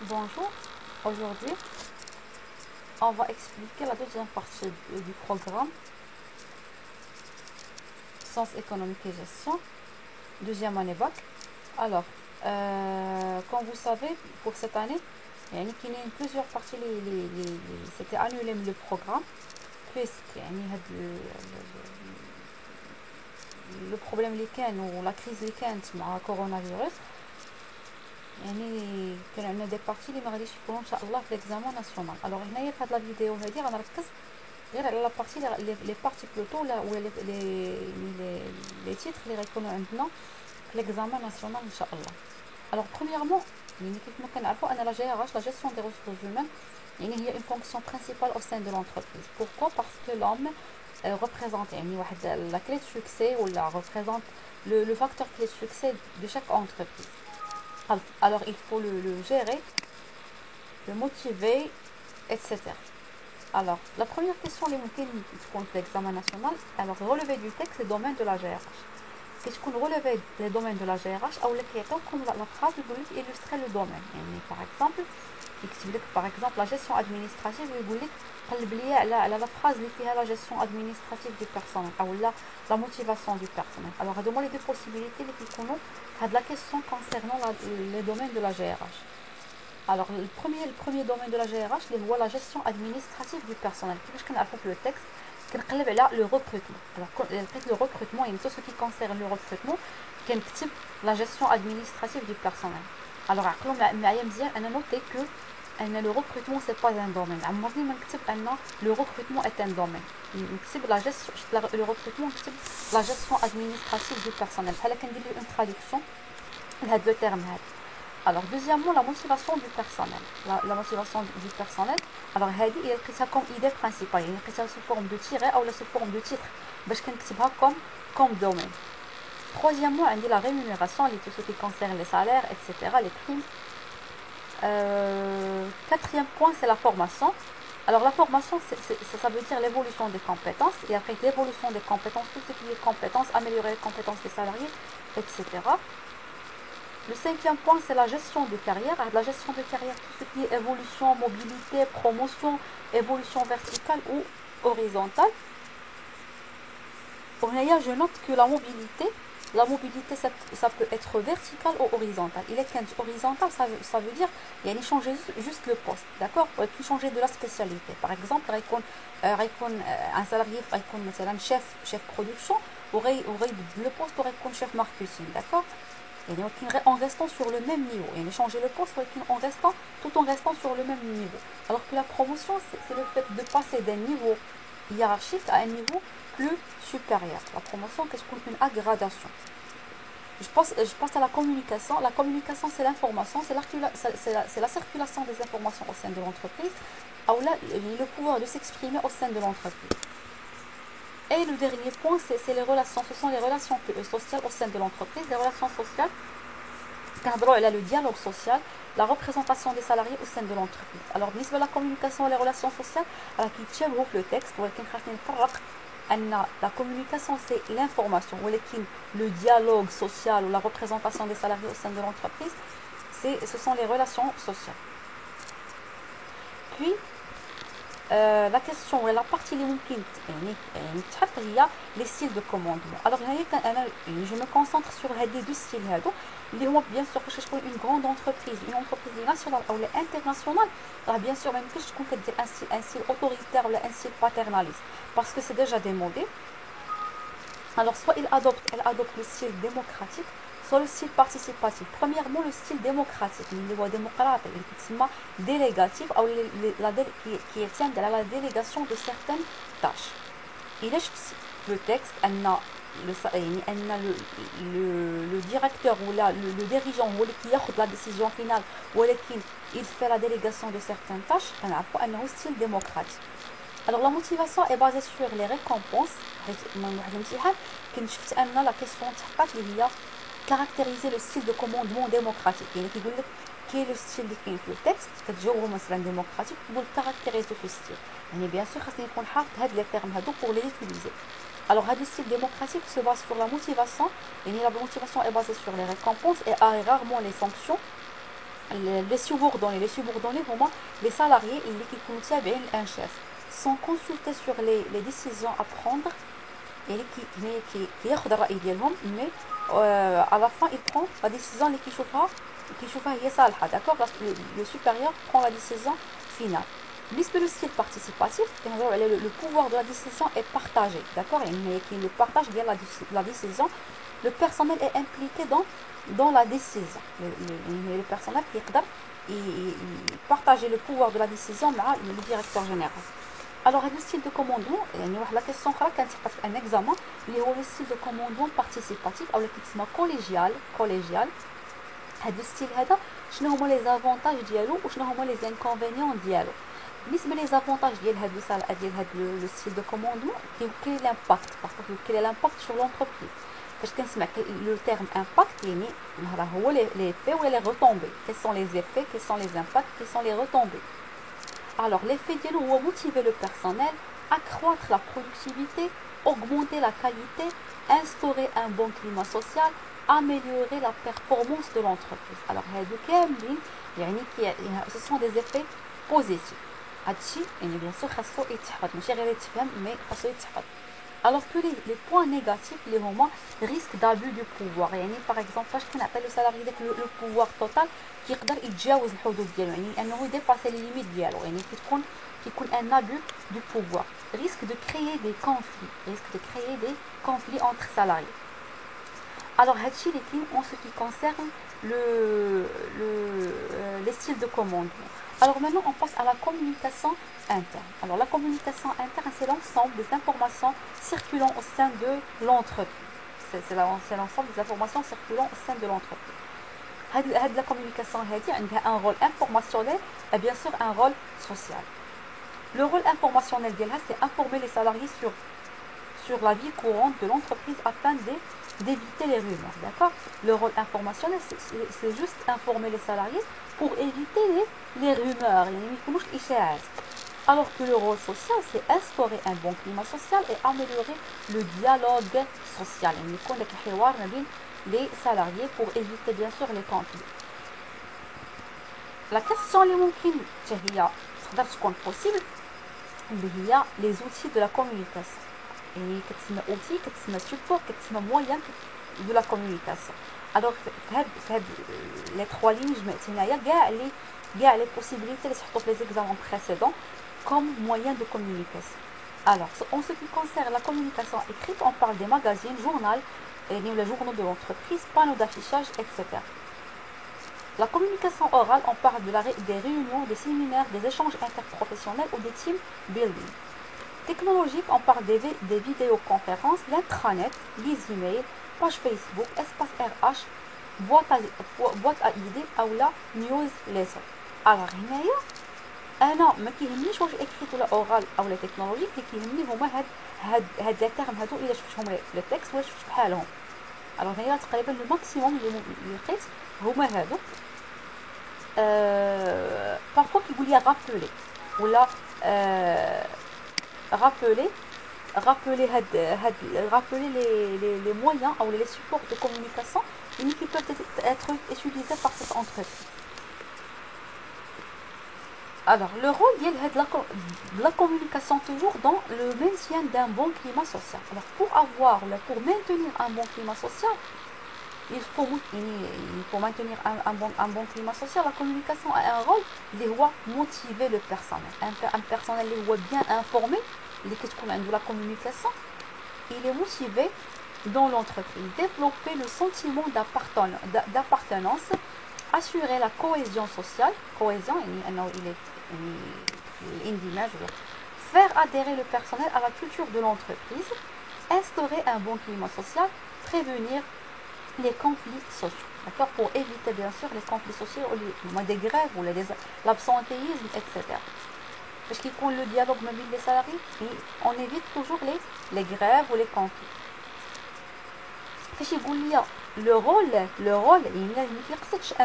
Bonjour, aujourd'hui on va expliquer la deuxième partie du programme Sciences économiques et gestion, deuxième année bac. Alors, comme vous savez, pour cette année, il y a plusieurs parties, c'était annulé le programme, puisque le problème ou la crise avec le coronavirus. يعني كان عندنا دي بارتي اللي ما غاديش يكونوا ان شاء في l'examen national. Alors هنايا في هاد لا فيديو هادي غنركز غير على لا بارتي لي بارتي بلوتو ولا لي تيتر اللي غيكونوا عندنا في l'examen national ان شاء الله. Alors premièrement يعني كيف ما كنعرفوا ان لا جي ار اش لا جيستيون دي ressources humaines يعني هي une fonction principale au sein de l'entreprise. Pourquoi? Parce que l'homme représente يعني واحد la clé de succès ou la représente le facteur clé de succès de chaque entreprise. Alors il faut le gérer, le motiver, etc. Alors, la première question les compte l'examen national, alors relever du texte les domaines de la GRH. Qu'est-ce qu'on relever les domaines de la GRH ou comme la phrase de illustrer le domaine. Par exemple, la gestion administrative, la phrase qui fait la gestion administrative du personnel ou la motivation du personnel. Alors, à les deux possibilités qui connaissent la question concernant les domaines de la GRH. Alors, le premier domaine de la GRH, c'est la gestion administrative du personnel. Qu'est-ce qu'on a fait le texte? Le recrutement. Alors, le recrutement, et tout ce qui concerne le recrutement, c'est la gestion administrative du personnel. Alors, on a noté que le recrutement, ce n'est pas un domaine. Le recrutement est un domaine. Le recrutement, c'est la gestion administrative du personnel. Il y a une traduction de deux termes. Alors, deuxièmement, la motivation du personnel. La motivation du personnel. Alors, il y a comme idée principale. Il y a sous forme de tiret ou sous forme de titre. Je vais comme domaine. Troisièmement, il y a la rémunération, tout ce qui concerne les salaires, etc., les primes. Quatrième point, c'est la formation. Alors, la formation, ça veut dire l'évolution des compétences. Et après l'évolution des compétences, tout ce qui est compétences, améliorer les compétences des salariés, etc. Le cinquième point, c'est la gestion de carrière. La gestion de carrière, tout ce qui est évolution, mobilité, promotion, évolution verticale ou horizontale. Pour Naya, je note que la mobilité, ça peut être verticale ou horizontale. Il est horizontal, ça veut dire il y a changer juste le poste, d'accord? Ou changer de la spécialité. Par exemple, un salarié, un chef production, aurait le poste aurait comme chef marketing, d'accord? En restant sur le même niveau. Et changer le poste tout en restant sur le même niveau. Alors que la promotion, c'est le fait de passer d'un niveau hiérarchique à un niveau plus supérieur. La promotion, qu'est-ce qu'on fait? Une agradation. Je passe à la communication. La communication, c'est l'information, c'est la circulation des informations au sein de l'entreprise, ou le pouvoir de s'exprimer au sein de l'entreprise. Et le dernier point, c'est les relations. Ce sont les relations sociales au sein de l'entreprise. Les relations sociales, le dialogue social, la représentation des salariés au sein de l'entreprise. Alors, بالنسبة la communication et les relations sociales, qui tiennent le texte, la communication, c'est l'information. Le dialogue social ou la représentation des salariés au sein de l'entreprise, ce sont les relations sociales. Puis, la question ou la partie les les styles de commandement. Alors je me concentre sur les deux styles. Bien sûr, je suis une grande entreprise, une entreprise nationale ou internationale. Alors bien sûr, même que je compte dire un style autoritaire ou un style paternaliste, parce que c'est déjà démodé. Alors soit elle adopte le style démocratique, soit le style participatif. Premièrement, le style démocratique, délégatif, qui tient à la délégation de certaines tâches. Il est le texte, le directeur ou le dirigeant qui a la décision finale, il fait la délégation de certaines tâches, un style démocratique. Alors la motivation est basée sur les récompenses. La question est caractériser le style de commandement démocratique. Qui est le style qui est le texte démocratique pour caractériser ce style. Bien sûr, il faut connaître les termes pour les utiliser. Alors, le style démocratique se base sur la motivation. La motivation est basée sur les récompenses et rarement les sanctions. les subordonnés هما les salariés اللي كيكونوا تابعين لان شاف sont consultés sur les décisions à prendre يعني كياخذ الراي ديالهم مي à la fin il prend la décision اللي كيشوفها هي صالحه داكوغ le supérieur prend la décision finale. بالنسبه للستيل بارتيسيباتيف كنهضروا على le pouvoir de la décision est partagé d'accord يعني كاين le partage ديال la décision. Le personnel est impliqué dans la décision. Le personnel qui peut partager le pouvoir de la décision avec le directeur général. Alors, le style de commandement, il y a la question qui est un examen, il y a le style de commandement participatif, ou le collégial. Le style, quels sont les avantages dialo ou quels sont les inconvénients dialo. Les avantages de style de commandement, quel est l'impact? Quel est l'impact sur l'entreprise? Parce que le terme impact, les effets ou les retombées. Quels sont les effets, quels sont les impacts, quels sont les retombées. Alors, l'effet de motiver le personnel, accroître la productivité, augmenter la qualité, instaurer un bon climat social, améliorer la performance de l'entreprise. Alors, ce sont des effets positifs. Bien sûr, mais alors que les points négatifs, les moments risquent d'abus du pouvoir. Par exemple, je appelle le salarié le pouvoir total qui يتجاوز الحدود ديالو يعني انه يديباسي لي ليميت ديالو يعني كيكون un abus du pouvoir, risque de créer des conflits entre salariés. Alors هادشي اللي كاين en ce qui concerne les styles de commandement. Alors maintenant on passe à la communication interne. Alors la communication interne, c'est l'ensemble des informations circulant au sein de l'entreprise. C'est l'ensemble des informations circulant au sein de l'entreprise. La communication a un rôle informationnel et bien sûr un rôle social. Le rôle informationnel, c'est informer les salariés sur la vie courante de l'entreprise afin d'éviter les rumeurs. D'accord? Le rôle informationnel, c'est juste informer les salariés pour éviter les rumeurs. Alors que le rôle social, c'est instaurer un bon climat social et améliorer le dialogue social. Les salariés pour éviter bien sûr les conflits. La question qui est possible, il y a les outils de la communication. Et outils, support, moyen de la communication. Alors, les trois lignes, il y a les possibilités les examens précédents comme moyen de communication. Alors, en ce qui concerne la communication écrite, on parle des magazines, journaux, les journaux de l'entreprise, panneaux d'affichage, etc. La communication orale, on parle des réunions, des séminaires, des échanges interprofessionnels ou des team building. Technologique, on parle des vidéoconférences, l'intranet, les emails, page Facebook, espace RH, boîte à idées ou la newsletter. Alors, انا ما كيهمنيش واش اكريت ولا اورال او لا تكنولوجيك اللي كيهمني هما هاد لي تيرم هادو الا شفتهم لي تكست ولا شفت بحالهم. الوغ هنايا تقريبا لو ماكسيموم اللي لقيت هما هادو. بارفوا كيقول لي رابولي ولا رابولي هاد رابولي لي مويان او لي سيبور دو كومونيكاسيون qui peuvent être utilisés par cette entreprise. Alors, le rôle de la communication toujours dans le maintien d'un bon climat social. Alors, pour maintenir un bon climat social, il faut maintenir un bon climat social. La communication a un rôle de motiver le personnel. Un personnel bien informé, de la communication, il est motivé dans l'entreprise. Développer le sentiment d'appartenance, assurer la cohésion sociale, faire adhérer le personnel à la culture de l'entreprise, instaurer un bon climat social, prévenir les conflits sociaux, d'accord, pour éviter bien sûr les conflits sociaux, des grèves ou l'absentéisme, etc. Parce qu'il y a le dialogue mobile des salariés, on évite toujours les grèves ou les conflits. Le rôle, il n'y a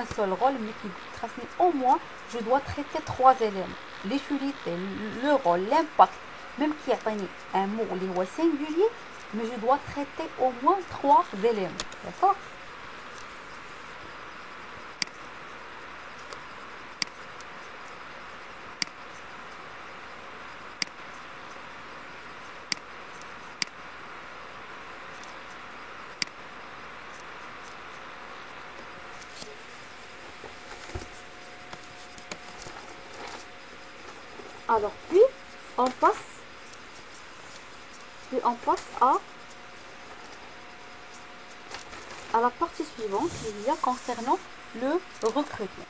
un seul rôle, mais qui trace au moins, je dois traiter trois éléments. L'utilité, le rôle, l'impact, même qui a un mot singulier, mais je dois traiter au moins trois éléments. D'accord? Alors, puis on passe à la partie suivante, il y a concernant le recrutement.